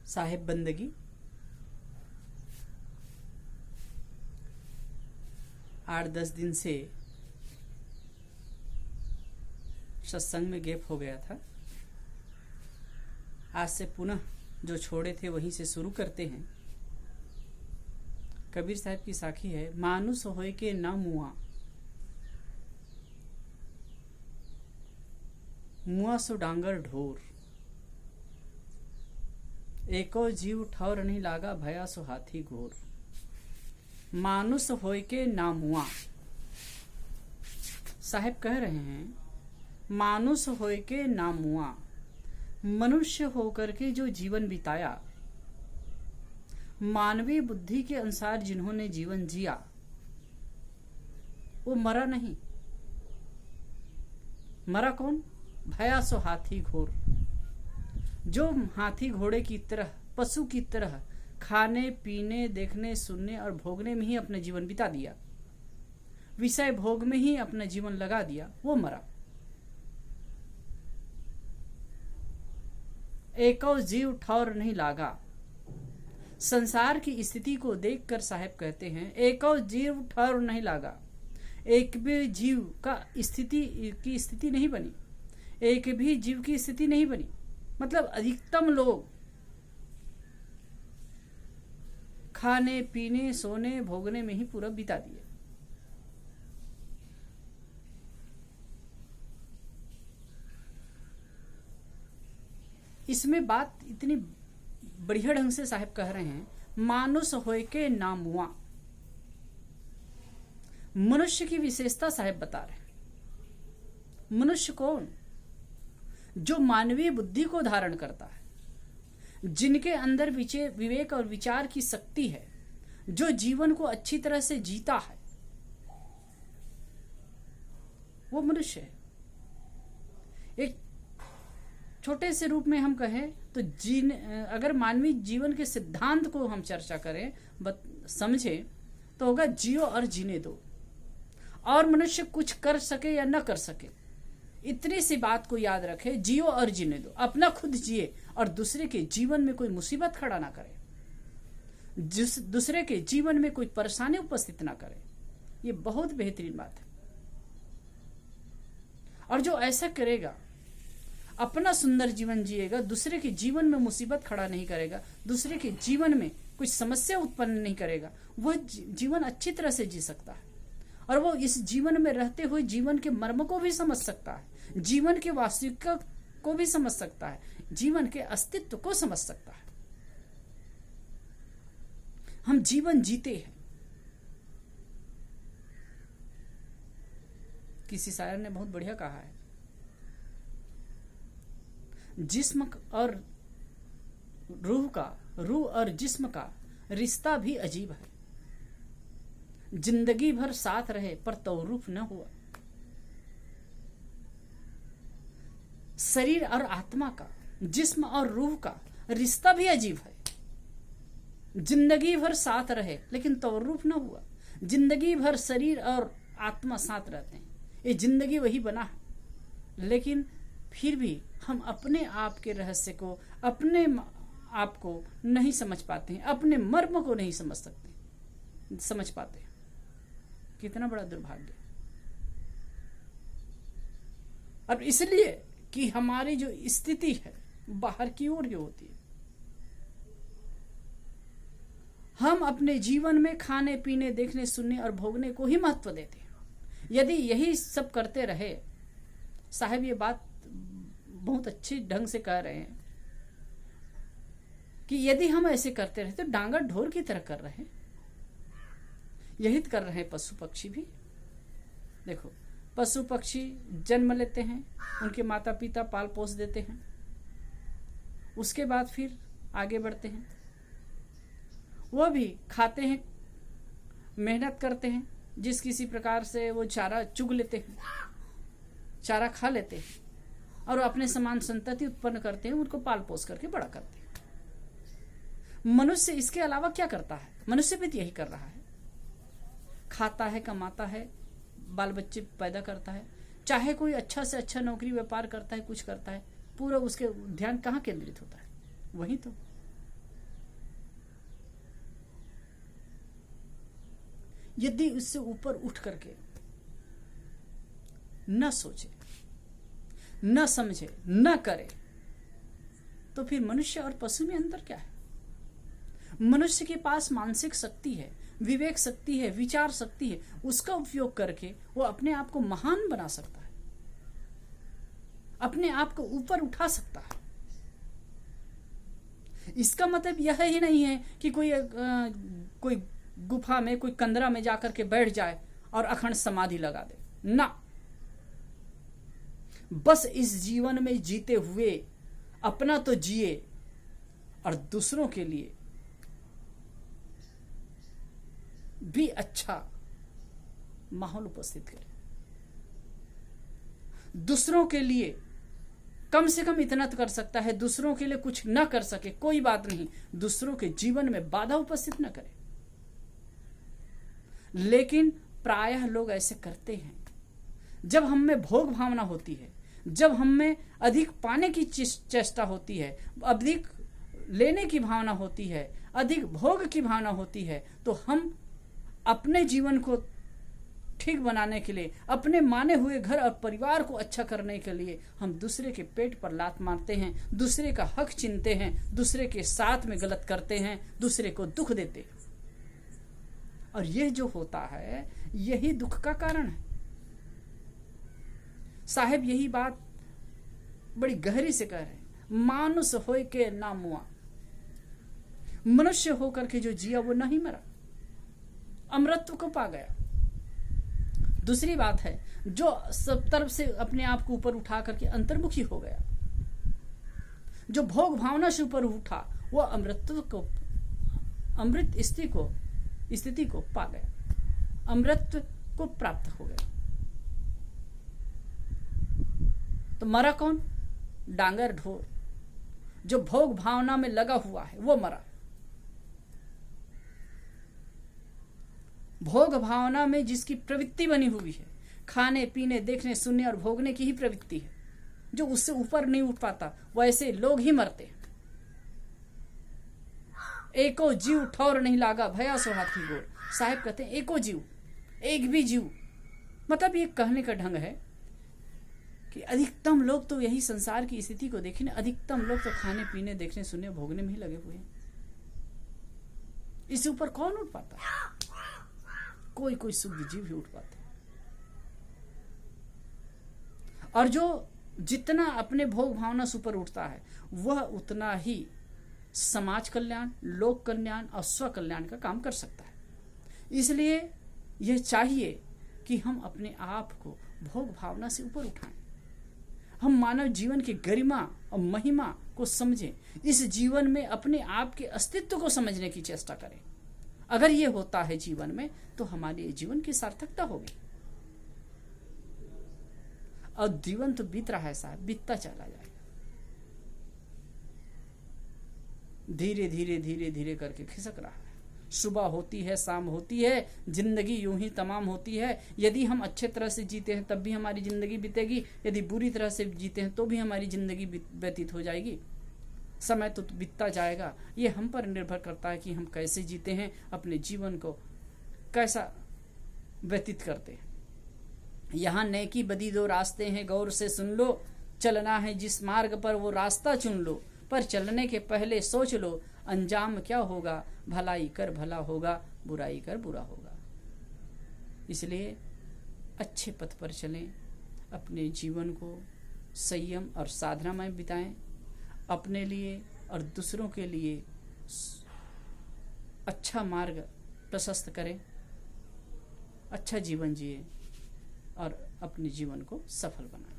साहिब बंदगी 8-10 दिन से सत्संग में गैप हो गया था। आज से पुनः जो छोड़े थे वहीं से शुरू करते हैं। कबीर साहब की साखी है, मानुष होय के ना मुआ, मुआ सो डांगर ढोर, एको जीव ठौर नहीं लागा, भया सो हाथी घोर। मानुष होय के ना मुआ, साहब कह रहे हैं मानुष होय के ना मुआ, मनुष्य होकर के जो जीवन बिताया, मानवीय बुद्धि के अनुसार जिन्होंने जीवन जिया, वो मरा नहीं। मरा कौन? भया सो हाथी घोर, जो हाथी घोड़े की तरह, पशु की तरह खाने पीने देखने सुनने और भोगने में ही अपना जीवन बिता दिया, विषय भोग में ही अपना जीवन लगा दिया, वो मरा। एको जीव ठौर नहीं लागा, संसार की स्थिति को देखकर साहब कहते हैं एको जीव ठौर नहीं लागा, एक भी जीव का स्थिति नहीं बनी, एक भी जीव की स्थिति नहीं बनी। मतलब अधिकतम लोग खाने पीने सोने भोगने में ही पूरा बिता दिए। इसमें बात इतनी बढ़िया ढंग से साहब कह रहे हैं, मानुष होय के ना मुआ। मनुष्य की विशेषता साहब बता रहे हैं। मनुष्य कौन? जो मानवीय बुद्धि को धारण करता है, जिनके अंदर विवेक और विचार की शक्ति है, जो जीवन को अच्छी तरह से जीता है, वो मनुष्य है। एक छोटे से रूप में हम कहें तो अगर मानवीय जीवन के सिद्धांत को हम चर्चा करें, समझें, तो होगा जियो और जीने दो। और मनुष्य कुछ कर सके या न कर सके, इतनी सी बात को याद रखे, जियो और जीने दो। अपना खुद जिए और दूसरे के जीवन में कोई मुसीबत खड़ा ना करे, दूसरे के जीवन में कोई परेशानी उपस्थित ना करे। ये बहुत बेहतरीन बात है। और जो ऐसा करेगा, अपना सुंदर जीवन जिएगा, दूसरे के जीवन में मुसीबत खड़ा नहीं करेगा, दूसरे के जीवन में कुछ समस्या उत्पन्न नहीं करेगा, वह जीवन अच्छी तरह से जी सकता है। और वो इस जीवन में रहते हुए जीवन के मर्म को भी समझ सकता है, जीवन के वास्तविकता को भी समझ सकता है, जीवन के अस्तित्व को समझ सकता है। हम जीवन जीते हैं। किसी शायर ने बहुत बढ़िया कहा है, जिस्म और रूह और जिस्म का रिश्ता भी अजीब है, जिंदगी भर साथ रहे पर तौरूफ न हुआ। शरीर और आत्मा का, जिस्म और रूह का रिश्ता भी अजीब है, जिंदगी भर साथ रहे लेकिन तौरूफ न हुआ। जिंदगी भर शरीर और आत्मा साथ रहते हैं, ये जिंदगी वही बना है, लेकिन फिर भी हम अपने आप के रहस्य को, अपने आप को नहीं समझ पाते हैं, अपने मर्म को नहीं समझ पाते हैं। कितना बड़ा दुर्भाग्य। और इसलिए कि हमारी जो स्थिति है बाहर की ओर जो होती है, हम अपने जीवन में खाने पीने देखने सुनने और भोगने को ही महत्व देते हैं। यदि यही सब करते रहे, साहब ये बात बहुत अच्छी ढंग से कह रहे हैं कि यदि हम ऐसे करते रहे तो डांगर ढोर की तरह कर रहे हैं। यही कर रहे हैं पशु पक्षी भी। देखो, पशु पक्षी जन्म लेते हैं, उनके माता पिता पाल पोस देते हैं, उसके बाद फिर आगे बढ़ते हैं, वो भी खाते हैं, मेहनत करते हैं, जिस किसी प्रकार से वो चारा चुग लेते हैं, चारा खा लेते हैं और अपने समान संतति उत्पन्न करते हैं, उनको पाल पोस करके बड़ा करते हैं। मनुष्य इसके अलावा क्या करता है? मनुष्य भी यही कर रहा है, खाता है, कमाता है, बाल बच्चे पैदा करता है, चाहे कोई अच्छा से अच्छा नौकरी व्यापार करता है, कुछ करता है, पूरा उसके ध्यान कहाँ केंद्रित होता है? वही तो यदि उससे ऊपर उठ करके न सोचे, न समझे, न करे, तो फिर मनुष्य और पशु में अंतर क्या है? मनुष्य के पास मानसिक शक्ति है, विवेक शक्ति है, विचार शक्ति है, उसका उपयोग करके वो अपने आप को महान बना सकता है, अपने आप को ऊपर उठा सकता है। इसका मतलब यह ही नहीं है कि कोई गुफा में, कोई कंदरा में जाकर के बैठ जाए और अखंड समाधि लगा दे ना। बस इस जीवन में जीते हुए अपना तो जिए और दूसरों के लिए भी अच्छा माहौल उपस्थित करें। दूसरों के लिए कम से कम इतना तो कर सकता है, दूसरों के लिए कुछ ना कर सके कोई बात नहीं, दूसरों के जीवन में बाधा उपस्थित न करे। लेकिन प्रायः लोग ऐसे करते हैं। जब हम में भोग भावना होती है, जब हम में अधिक पाने की चेष्टा होती है, अधिक लेने की भावना होती है, अधिक भोग की भावना होती है, तो हम अपने जीवन को ठीक बनाने के लिए, अपने माने हुए घर और परिवार को अच्छा करने के लिए हम दूसरे के पेट पर लात मारते हैं, दूसरे का हक छीनते हैं, दूसरे के साथ में गलत करते हैं, दूसरे को दुख देते हैं। और यह जो होता है यही दुख का कारण है। साहेब यही बात बड़ी गहरी से कह रहे हैं। मानुष होय के ना मुआ, मनुष्य होकर के जो जिया वो नहीं मरा, अमरत्व को पा गया। दूसरी बात है, जो सब तरफ से अपने आप को ऊपर उठा करके अंतर्मुखी हो गया, जो भोग भावना से ऊपर उठा, वो अमृत स्थिति को पा गया, अमृत को प्राप्त हो गया। तो मरा कौन? डांगर ढोर, जो भोग भावना में लगा हुआ है वो मरा। भोग भावना में जिसकी प्रवृत्ति बनी हुई है, खाने पीने देखने सुनने और भोगने की ही प्रवृत्ति है, जो उससे ऊपर नहीं उठ पाता, वैसे लोग ही मरते हैं। एको जीव ठौर नहीं लागा भया सो हाथी गोर। साहिब कहते हैं एको जीव, एक भी जीव, मतलब ये कहने का ढंग है कि अधिकतम लोग तो यही संसार की स्थिति को देखें, अधिकतम लोग तो खाने पीने देखने सुनने भोगने में ही लगे हुए हैं। इससे ऊपर कौन उठ पाता है? कोई शुद्ध जीव ही उठ पाते हैं। और जो जितना अपने भोग भावना से ऊपर उठता है, वह उतना ही समाज कल्याण, लोक कल्याण और स्व कल्याण का काम कर सकता है। इसलिए यह चाहिए कि हम अपने आप को भोग भावना से ऊपर उठाएं, हम मानव जीवन की गरिमा और महिमा को समझें, इस जीवन में अपने आप के अस्तित्व को समझने की चेष्टा करें। अगर ये होता है जीवन में, तो हमारे जीवन की सार्थकता होगी। और जीवन तो बीत रहा है साहब, बीतता चला जाएगा, धीरे धीरे धीरे धीरे करके खिसक रहा है। सुबह होती है, शाम होती है, जिंदगी यूं ही तमाम होती है। यदि हम अच्छे तरह से जीते हैं तब भी हमारी जिंदगी बीतेगी, यदि बुरी तरह से जीते हैं तो भी हमारी जिंदगी व्यतीत हो जाएगी। समय तो बीतता जाएगा। ये हम पर निर्भर करता है कि हम कैसे जीते हैं, अपने जीवन को कैसा व्यतीत करते हैं। यहाँ नेकी बदी दो रास्ते हैं, गौर से सुन लो, चलना है जिस मार्ग पर वो रास्ता चुन लो, पर चलने के पहले सोच लो, अंजाम क्या होगा, भलाई कर भला होगा, बुराई कर बुरा होगा। इसलिए अच्छे पथ पर चलें, अपने जीवन को संयम और साधना में बिताएं, अपने लिए और दूसरों के लिए अच्छा मार्ग प्रशस्त करें, अच्छा जीवन जिए और अपने जीवन को सफल बनाएं।